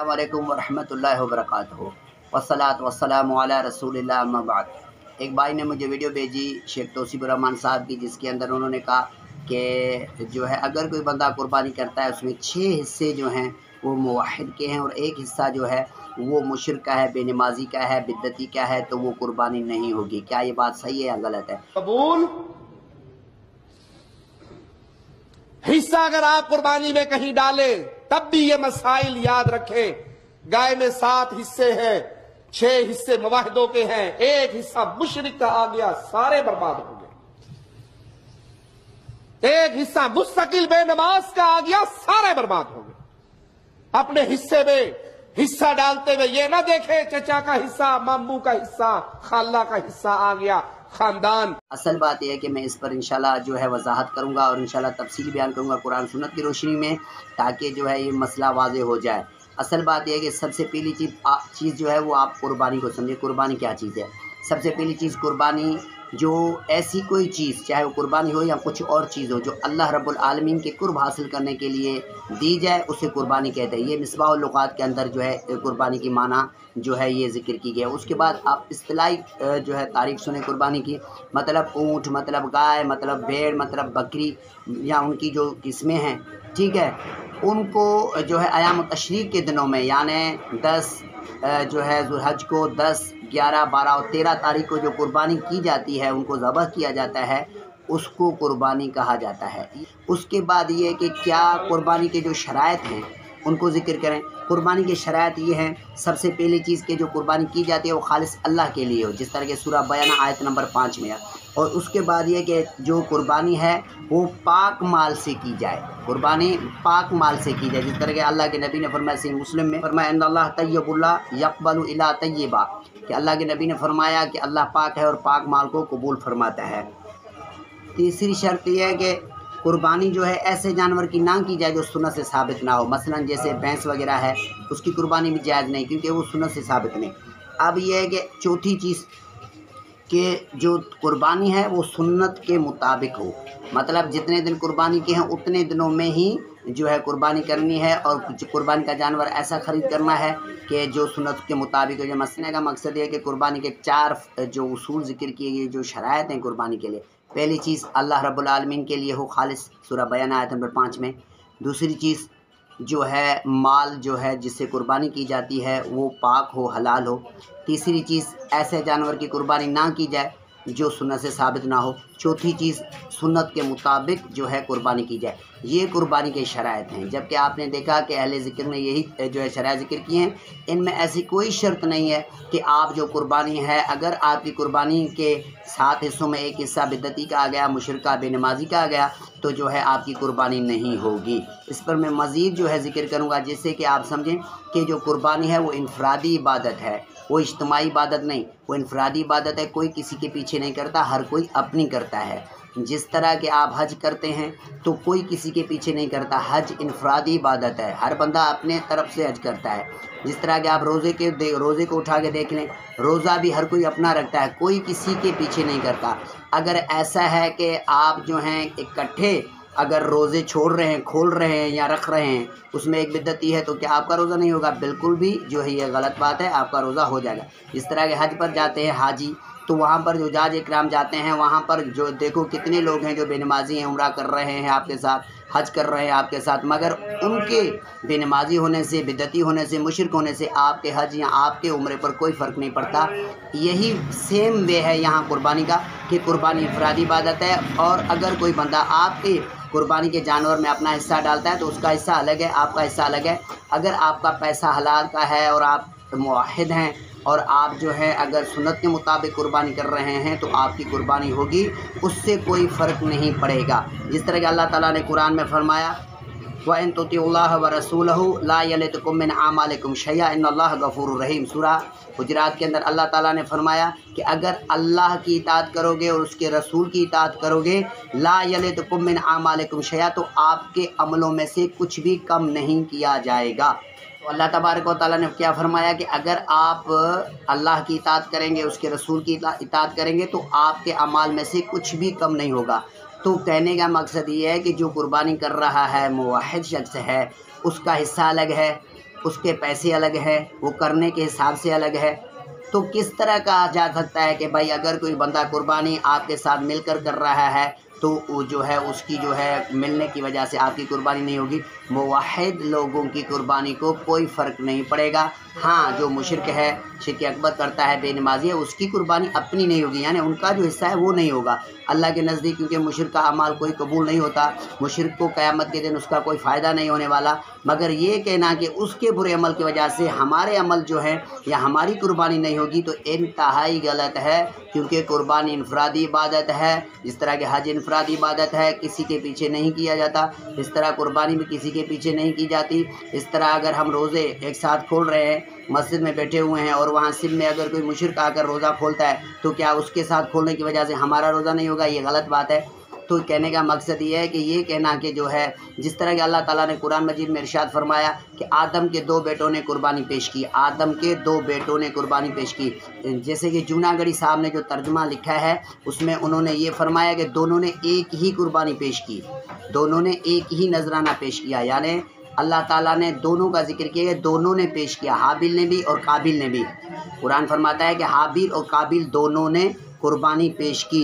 अस्सलामुअलैकुम वरहमतुल्लाहि वबरकातुहू वस्सलातु वस्सलामु अला रसूलिल्लाह अम्मा बाद। एक भाई ने मुझे वीडियो भेजी शेख तौसीफुर रहमान साहब की, जिसके अंदर उन्होंने कहा कि जो है अगर कोई बंदा कुर्बानी करता है उसमें 6 हिस्से जो हैं वो मुवाहिद के हैं और एक हिस्सा जो है वो मुशरिक का है, बेनमाजी का है, बिदअती का है, तो वो कुर्बानी नहीं होगी। क्या ये बात सही है या गलत है? कबूल हिस्सा अगर आप कुर्बानी में कहीं डालें तब भी ये मसाइल याद रखें। गाय में 7 हिस्से हैं, 6 हिस्से मुवाहिदों के हैं, एक हिस्सा मुशरिक का आ गया, सारे बर्बाद हो गए। एक हिस्सा मुस्तकिल बेनमाज का आ गया, सारे बर्बाद हो गए। अपने हिस्से में हिस्सा डालते हुए ये ना देखे चचा का हिस्सा, मामू का हिस्सा, खाला का हिस्सा आ गया, खानदान। असल बात यह है कि मैं इस पर इंशाल्लाह जो है वजाहत करूंगा और इंशाल्लाह तफसील बयान करूंगा कुरान सुन्नत की रोशनी में, ताकि जो है ये मसला वाज़ेह हो जाए। असल बात यह है कि सबसे पहली चीज़ जो है वो आप कुर्बानी को समझे। कुर्बानी क्या चीज़ है? सबसे पहली चीज़ कुर्बानी, जो ऐसी कोई चीज़, चाहे वो कुर्बानी हो या कुछ और चीज़ हो, जो अल्लाह रब्बुल आलमीन के कुर्ब हासिल करने के लिए दी जाए, उसे कुर्बानी कहते हैं। ये मिसबाहुल लुगात के अंदर जो है कुर्बानी की माना जो है ये जिक्र की गई है। उसके बाद आप इस्तिलाही जो है तारीफ सुने कुर्बानी की, मतलब ऊँट, मतलब गाय, मतलब भेड़, मतलब बकरी, या उनकी जो किस्में हैं, ठीक है, उनको जो है अयाम तशरीक के दिनों में, यानी 10 जो है ज़ुल्हज को, 10, 11, 12 और 13 तारीख को जो कुर्बानी की जाती है, उनको ज़बह किया जाता है, उसको कुर्बानी कहा जाता है। उसके बाद ये कि क्या कुर्बानी के जो शराइत हैं उनको ज़िक्र करें। कुर्बानी के शराइत ये हैं, सबसे पहली चीज़ कि जो कुर्बानी की जाती है वो खालिस अल्लाह के लिए हो, जिस तरह के सूरह बयाना आयत नंबर 5 में है। और उसके बाद ये कि जो कुर्बानी है वो पाक माल से की जाए, कुर्बानी पाक माल से की जाए, जिस तरह के अल्लाह के नबी ने फरमाया, सही मुस्लिम में फरमाया, इन्नल्लाह तय्यबुल्ला यक़बलु इला तय्यबा, कि अल्लाह के नबी ने फरमाया कि अल्लाह पाक है और पाक माल को कबूल फरमाता है। तीसरी शर्त यह है कि कुर्बानी जो है ऐसे जानवर की ना की जाए जो सुन्नत से साबित ना हो। मसलन जैसे भैंस वगैरह है, उसकी कुर्बानी भी जायज़ नहीं, क्योंकि वो सुन्नत से साबित नहीं। अब यह है कि चौथी चीज़ कि जो कुर्बानी है वो सुन्नत के मुताबिक हो, मतलब जितने दिन कुर्बानी के हैं उतने दिनों में ही जो है कुर्बानी करनी है, और कुर्बानी का जानवर ऐसा ख़रीद करना है कि जो सुन्नत के मुताबिक हो। जो मसले का मकसद है कि कुर्बानी के 4 जो उसूल ज़िक्र किए गए, जो शराइत हैं कुर्बानी के लिए, पहली चीज़ अल्लाह रब्बुल आलमीन के लिए हो खालिस, सूरह बयाना आयत नंबर 5 में। दूसरी चीज़ जो है माल जो है जिससे कुर्बानी की जाती है वो पाक हो, हलाल हो। तीसरी चीज़ ऐसे जानवर की कुर्बानी ना की जाए जो सुन्नत से साबित ना हो। चौथी चीज़ सुन्नत के मुताबिक जो है कुर्बानी की जाए। ये कुर्बानी के शराइत हैं। जबकि आपने देखा कि अहले ज़िक्र ने यही जो है शराइत ज़िक्र किए हैं। इनमें ऐसी कोई शर्त नहीं है कि आप जो कुर्बानी है, अगर आपकी कुर्बानी के 7 हिस्सों में एक हिस्सा बिदअती का आ गया, मुशरिका, बेनमाजी का आ गया, तो जो है आपकी कुर्बानी नहीं होगी। इस पर मैं मज़ीद जो है ज़िक्र करूँगा, जिससे कि आप समझें कि जो कुर्बानी है वो इनफरादी इबादत है, वो इज्तिमाई इबादत नहीं, वो इनफरादी इबादत है। कोई किसी के पीछे नहीं करता, हर कोई अपनी करता है। जिस तरह के आप हज करते हैं तो कोई किसी के पीछे नहीं करता, हज इनफरादी इबादत है, हर बंदा अपने तरफ से हज करता है। जिस तरह के आप रोज़े को उठा के देख लें, रोज़ा भी हर कोई अपना रखता है, कोई किसी के पीछे नहीं करता। अगर ऐसा है कि आप जो हैं इकट्ठे अगर रोज़े छोड़ रहे हैं, खोल रहे हैं या रख रहे हैं, उसमें एक बिदअती है, तो क्या आपका रोज़ा नहीं होगा? बिल्कुल भी जो है ये गलत बात है, आपका रोज़ा हो जाएगा। जिस तरह के हज पर जाते हैं हाजी, तो वहाँ पर जो हुज्जाज इकराम जाते हैं, वहाँ पर जो देखो कितने लोग हैं जो बेनमाजी हैं, उम्रा कर रहे हैं आपके साथ, हज कर रहे हैं आपके साथ, मगर उनके बेनमाजी होने से, बिदअती होने से, मुशरिक होने से आपके हज या आपके उम्रे पर कोई फ़र्क नहीं पड़ता। यही सेम वे है यहाँ कुर्बानी का, कि कुर्बानी इनफरादी इबादत है, और अगर कोई बंदा आपके कुर्बानी के जानवर में अपना हिस्सा डालता है तो उसका हिस्सा अलग है, आपका हिस्सा अलग है। अगर आपका पैसा हलाल का है और आप मुवाहिद हैं और आप जो है अगर सुन्नत के मुताबिक कुर्बानी कर रहे हैं तो आपकी कुर्बानी होगी, उससे कोई फ़र्क नहीं पड़ेगा। जिस तरह कि अल्लाह ताला ने कुरान में फरमाया, व इन तुतिउल्लाह व रसूलहु ला यलितकुम मिन आमालिकुम शैआ इन्नल्लाह गफूरुर रहीम। सूरह हुजरात के अंदर अल्लाह ताला ने फरमाया कि अगर अल्लाह की इताअत करोगे और उसके रसूल की इताअत करोगे, ला यलितकुम मिन आमालिकुम शैआ, तो आपके अमलों में से कुछ भी कम नहीं किया जाएगा। तो अल्लाह तबारक व तआला ने क्या फरमाया कि अगर आप अल्लाह की इताअत करेंगे, उसके रसूल की इताअत करेंगे, तो आपके अमाल में से कुछ भी कम नहीं होगा। तो कहने का मकसद ये है कि जो कुर्बानी कर रहा है मुवाहिद शख्स है, उसका हिस्सा अलग है, उसके पैसे अलग है, वो करने के हिसाब से अलग है। तो किस तरह कहा जा सकता है कि भाई अगर कोई बंदा कुर्बानी आपके साथ मिलकर कर रहा है तो वो जो है उसकी जो है मिलने की वजह से आपकी कुर्बानी नहीं होगी। मुवाहिद लोगों की कुर्बानी को कोई फ़र्क नहीं पड़ेगा। हाँ, जो मुशरिक है, शिर्क अकबर करता है, बेनमाजी है, उसकी कुर्बानी अपनी नहीं होगी, यानी उनका जो हिस्सा है वो नहीं होगा अल्लाह के नज़दीक, क्योंकि मुशरिक का अमाल कोई कबूल नहीं होता। मुशरिक को क़यामत के दिन उसका कोई फ़ायदा नहीं होने वाला। मगर ये कहना कि उसके बुरे अमल की वजह से हमारे अमल जो है या हमारी कुर्बानी नहीं होगी तो इंतहाई गलत है, क्योंकि कुर्बानी इनफरादी इबादत है। जिस तरह के हज इनफरादी इबादत है, किसी के पीछे नहीं किया जाता, इस तरह कुर्बानी भी किसी के पीछे नहीं की जाती। इस तरह अगर हम रोज़े एक साथ खोल रहे हैं, मस्जिद में बैठे हुए हैं और वहाँ सिम में अगर कोई मुशरिक आकर रोज़ा खोलता है तो क्या उसके साथ खोलने की वजह से हमारा रोज़ा नहीं होगा? ये गलत बात है। तो कहने का मकसद ये है कि ये कहना कि जो है जिस तरह के अल्लाह ताला ने कुरान मजीद में इरशाद फरमाया कि आदम के 2 बेटों ने कुर्बानी पेश की, आदम के 2 बेटों ने कुर्बानी पेश की। जैसे कि जूनागढ़ी साहब ने जो तर्जुमा लिखा है उसमें उन्होंने ये फरमाया कि दोनों ने एक ही कुर्बानी पेश की, दोनों ने एक ही नजराना पेश किया, यानी अल्लाह ताला ने दोनों का जिक्र किया, दोनों ने पेश किया, हाबिल ने भी और काबिल ने भी। कुरान फरमाता है कि हाबिल और काबिल दोनों ने कुर्बानी पेश की।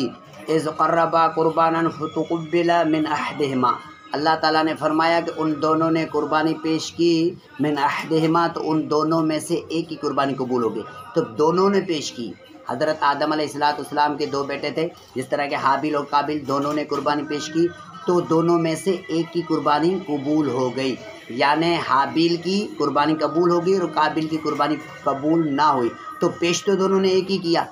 इज़ क़र्रबा कुर्बानन फ़तुक़ुब्बिला मिन अहदिहिमा, अल्लाह ताला ने फरमाया कि उन दोनों ने कुर्बानी पेश की, मिन अहदिहिमा, तो उन दोनों में से एक ही कुर्बानी कबूल हो गई। तो दोनों ने पेश की। हज़रत आदम अलैहिस्सलाम के 2 बेटे थे, जिस तरह के हाबिल और काबिल दोनों ने कुर्बानी पेश की, तो दोनों में से एक की कुर्बानी कबूल हो गई, यानी हाबिल की कुर्बानी कबूल हो गई और काबिल की कुर्बानी कबूल ना हुई। तो पेश तो दोनों ने एक ही किया।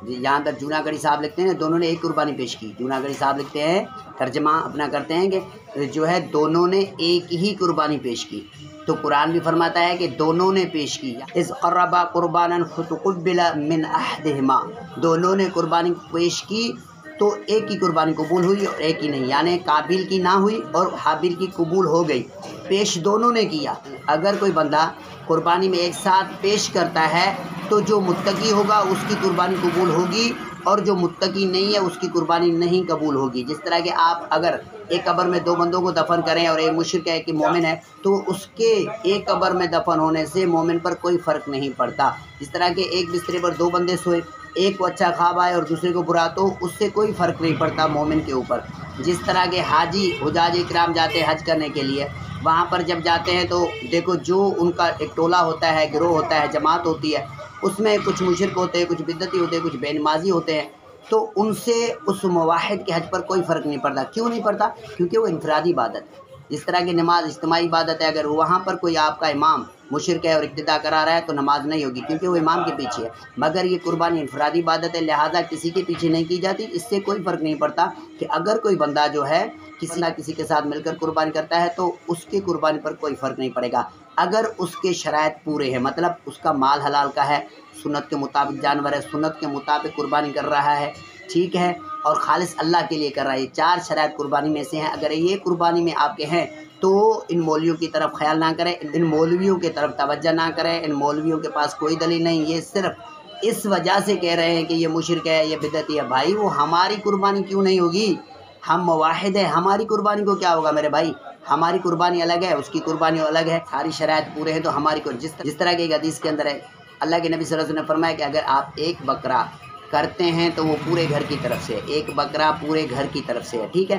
यहाँ तक जूनागढ़ी साहब लिखते हैं दोनों ने एक कुर्बानी पेश की। जूनागढ़ी साहब लिखते हैं, तर्जमा अपना करते हैं कि जो है दोनों ने एक ही कुर्बानी पेश की। तो कुरान भी फरमाता है कि दोनों ने पेश की। इज़ क़र्रबा कुर्बानन फ़तुक़ुब्बिला मिन अहदिहिमा, दोनों ने कुर्बानी पेश की तो एक की कुर्बानी कबूल हुई और एक की नहीं, यानी काबिल की ना हुई और हाबिल की कबूल हो गई। पेश दोनों ने किया। अगर कोई बंदा कुर्बानी में एक साथ पेश करता है तो जो मुत्तकी होगा उसकी कुर्बानी कबूल होगी और जो मुत्तकी नहीं है उसकी कुर्बानी नहीं कबूल होगी। जिस तरह के आप अगर एक कब्र में 2 बंदों को दफन करें और एक मुशरिक है एक मोमिन है, तो उसके एक कब्र में दफन होने से मोमिन पर कोई फ़र्क नहीं पड़ता। जिस तरह के एक बिस्तरे पर 2 बंदे सोए, एक को अच्छा ख्वाब आए और दूसरे को बुरा, तो उससे कोई फ़र्क नहीं पड़ता मोमिन के ऊपर। जिस तरह के हाजी हुजाज इकराम जाते हैं हज करने के लिए, वहाँ पर जब जाते हैं तो देखो जो उनका एक टोला होता है, गिरोह होता है, जमात होती है, उसमें कुछ मुशरिक होते हैं, कुछ बिदअती होते हैं, कुछ बेनमाजी होते हैं। तो उनसे उस मुवाहिद के हज पर कोई फ़र्क नहीं पड़ता। क्यों नहीं पड़ता? क्योंकि वो इनफरादी इबादत है। जिस तरह की नमाज इज्तिमाई इबादत है, अगर वहाँ पर कोई आपका इमाम मुशरिक है और इक्तिदा करा रहा है तो नमाज नहीं होगी, क्योंकि वो इमाम के पीछे है। मगर ये कुर्बानी इनफरादी इबादत है, लिहाजा किसी के पीछे नहीं की जाती। इससे कोई फ़र्क नहीं पड़ता कि अगर कोई बंदा जो है किसी ना किसी के साथ मिलकर कुर्बानी करता है तो उसकी कुर्बानी पर कोई फ़र्क नहीं पड़ेगा। अगर उसके शराइत पूरे हैं, मतलब उसका माल हलाल का है, सुन्नत के मुताबिक जानवर है, सुन्नत के मुताबिक कुर्बानी कर रहा है, ठीक है, और खालिस अल्लाह के लिए कर रहा है। 4 शराइत कुर्बानी में से हैं। अगर ये कुर्बानी में आपके हैं तो इन मौलवियों की तरफ ख्याल ना करें, इन मौलवियों की तरफ तवज्जो ना करें। इन मौलवियों के पास कोई दलील नहीं, ये सिर्फ इस वजह से कह रहे हैं कि ये मुशरिक है, ये बिदअती है। भाई वो हमारी कुर्बानी क्यों नहीं होगी? हम मुवाहिद हैं, हमारी कुर्बानी को क्या होगा मेरे भाई? हमारी कुर्बानी अलग है, उसकी कुर्बानी अलग है। सारी शराइत पूरे हैं तो हमारी जिस तरह के एक हदीस के अंदर है, अल्लाह के नबी सल्लल्लाहु अलैहि वसल्लम ने फरमाया कि अगर आप एक बकरा करते हैं तो वो पूरे घर की तरफ से, एक बकरा पूरे घर की तरफ से है, ठीक है।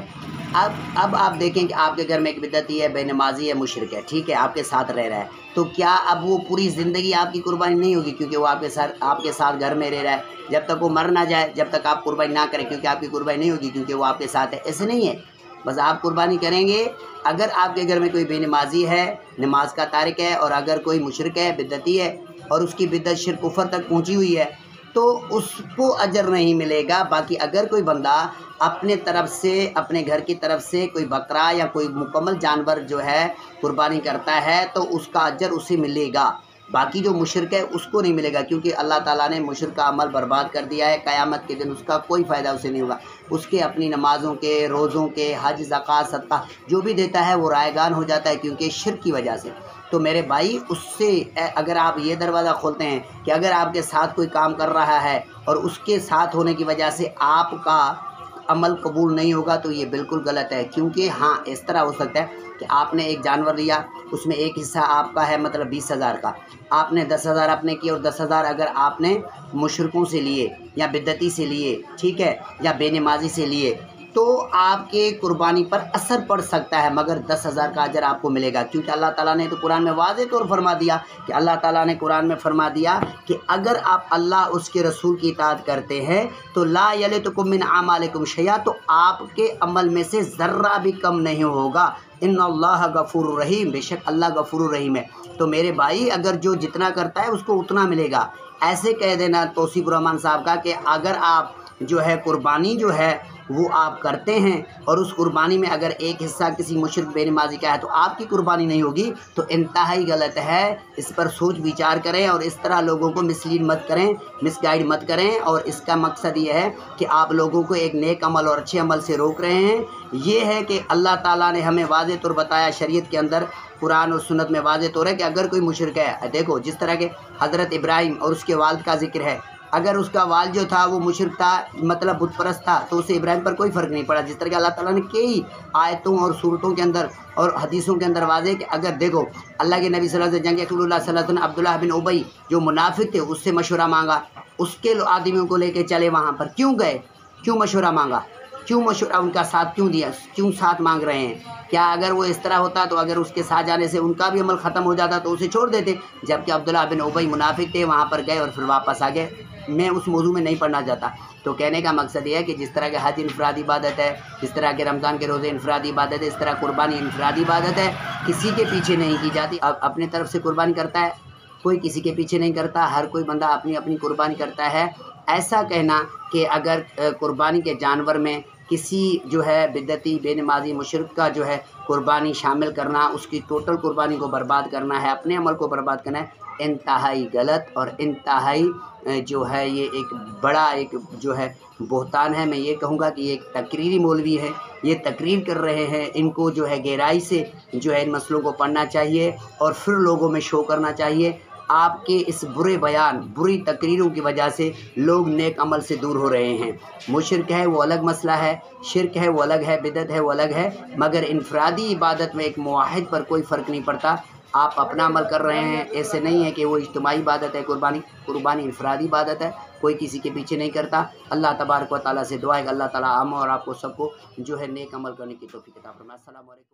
अब आप देखें कि आपके घर में एक बिदअती है, बेनमाजी है, मुशरिक है, ठीक है, आपके साथ रह रहा है, तो क्या अब वो पूरी ज़िंदगी आपकी कुर्बानी नहीं होगी? क्योंकि वो आपके साथ घर में रह रहा है, जब तक वो मर ना जाए, जब तक आप कुर्बानी ना करें, क्योंकि आपकी कुर्बानी नहीं होगी, क्योंकि वो आपके साथ है। ऐसे नहीं है, बस आप कुर्बानी करेंगे अगर आपके घर में कोई बेनमाजी है, नमाज का तारिक है, और अगर कोई मुशरिक है, बिदअती है और उसकी बिदअत शिर्क कुफर तक पहुँची हुई है, तो उसको अजर नहीं मिलेगा। बाकी अगर कोई बंदा अपने तरफ से, अपने घर की तरफ से कोई बकरा या कोई मुकम्मल जानवर जो है कुर्बानी करता है तो उसका अजर उसे मिलेगा। बाकी जो मुशरिक है उसको नहीं मिलेगा, क्योंकि अल्लाह ताला ने मुशरिक का अमल बर्बाद कर दिया है। क़यामत के दिन उसका कोई फ़ायदा उसे नहीं होगा। उसके अपनी नमाज़ों के, रोज़ों के, हज, ज़कात, सदका जो भी देता है वो रायगान हो जाता है, क्योंकि शिर्क की वजह से। तो मेरे भाई उससे अगर आप ये दरवाज़ा खोलते हैं कि अगर आपके साथ कोई काम कर रहा है और उसके साथ होने की वजह से अमल कबूल नहीं होगा तो ये बिल्कुल गलत है। क्योंकि हाँ, इस तरह हो सकता है कि आपने एक जानवर लिया, उसमें एक हिस्सा आपका है मतलब 20,000 का, आपने 10,000 अपने किए और 10,000 अगर आपने मुशरिकों से लिए या बिद्दती से लिए, ठीक है, या बेनमाजी से लिए, तो आपके कुर्बानी पर असर पड़ सकता है, मगर 10,000 का अजर आपको मिलेगा। क्योंकि अल्लाह ताला ने तो कुरान में वाज़े तौर फरमा दिया कि अल्लाह ताला ने कुरान में फरमा दिया कि अगर आप अल्लाह उसके रसूल की इताअत करते हैं तो ला यलितकुम मिन आमालिकुम शैया, तो आपके अमल में से ज़र्रा भी कम नहीं होगा। इन्नल्लाह गफूरुर रहीम, बेशक अल्लाह गफूरुर रहीम है। तो मेरे भाई, अगर जो जितना करता है उसको उतना मिलेगा। ऐसे कह देना तौसीफ़ुर रहमान साहब का कि अगर आप जो है कुर्बानी जो है वो आप करते हैं और उस कुर्बानी में अगर एक हिस्सा किसी मुशरिक बेनमाजी का है तो आपकी कुर्बानी नहीं होगी, तो इंतहाई गलत है। इस पर सोच विचार करें और इस तरह लोगों को मिसलीड मत करें, मिसगाइड मत करें। और इसका मकसद ये है कि आप लोगों को एक नेक अमल और अच्छे अमल से रोक रहे हैं। ये है कि अल्लाह ताला ने हमें वाज़े तौर बताया, शरीयत के अंदर कुरान और सुन्नत में वाज़े तौर है कि अगर कोई मुशरिक है, देखो जिस तरह के हज़रत इब्राहिम और उसके वालिद का जिक्र है, अगर उसका वाल जो था वो मुशरिक था, मतलब बुत परस्त था, तो उसे इब्राहिम पर कोई फ़र्क नहीं पड़ा। जिस तरह के अल्लाह ताला ने कई आयतों और सूरतों के अंदर और हदीसों के अंदर वाज़े कि अगर देखो अल्लाह के नबी सल्लल्लाहु अलैहि वसल्लम, जंग रसूलुल्लाह सल्लल्लाहु अलैहि वसल्लम अब्दुल्लाह बिन उबई जो मुनाफिक थे उससे मशवरा मांगा, उसके आदमियों को लेके चले वहाँ पर। क्यों गए, क्यों मशवरा मांगा, क्यों मशवरा उनका साथ क्यों दिया, क्यों साथ मांग रहे हैं? क्या अगर वो इस तरह होता तो अगर उसके साथ जाने से उनका भी अमल ख़त्म हो जाता तो उसे छोड़ देते। जबकि अब्दुल्लाह बिन उबई मुनाफिक थे, वहाँ पर गए और फिर वापस आ गए। मैं उस मौजू में नहीं पढ़ना चाहता। तो कहने का मकसद ये है कि जिस तरह के हज इनफरादी इबादत है, जिस तरह के रमज़ान के रोज़े इनफरादी इबादत है, इस तरह कुर्बानी इनफरादी इबादत है, किसी के पीछे नहीं की जाती। अब अपने तरफ से कुर्बानी करता है, कोई किसी के पीछे नहीं करता, हर कोई बंदा अपनी अपनी कुर्बानी करता है। ऐसा कहना कि अगर कुर्बानी के जानवर में किसी जो है बिद्दती बेनमाजी मुशरिक का जो है कुर्बानी शामिल करना, उसकी टोटल कुर्बानी को बर्बाद करना है, अपने अमल को बर्बाद करना है, इंतहाई गलत और इंतहाई जो है ये एक बड़ा एक जो है बहतान है। मैं ये कहूँगा कि ये एक तकरीरी मौलवी है, ये तकरीर कर रहे हैं। इनको जो है गहराई से जो है इन मसलों को पढ़ना चाहिए और फिर लोगों में शो करना चाहिए। आपके इस बुरे बयान, बुरी तकरीरों की वजह से लोग नेक अमल से दूर हो रहे हैं। मुशरिक है वो अलग मसला है, शिरक है वो अलग है, बिदअत है वो अलग है, मगर इनफरादी इबादत में एक मुवाहिद पर कोई फ़र्क नहीं पड़ता। आप अपना अमल कर रहे हैं, ऐसे नहीं है कि वो इज्तिमाई इबादत है। कुर्बानी इनफरादी इबादत है, कोई किसी के पीछे नहीं करता। अल्लाह तबारक व तआला से दुआ है कि अल्लाह ताला हम और आपको सबको जो है नेक अमल करने की तौफीक अता फरमाए। अस्सलामु अलैकुम।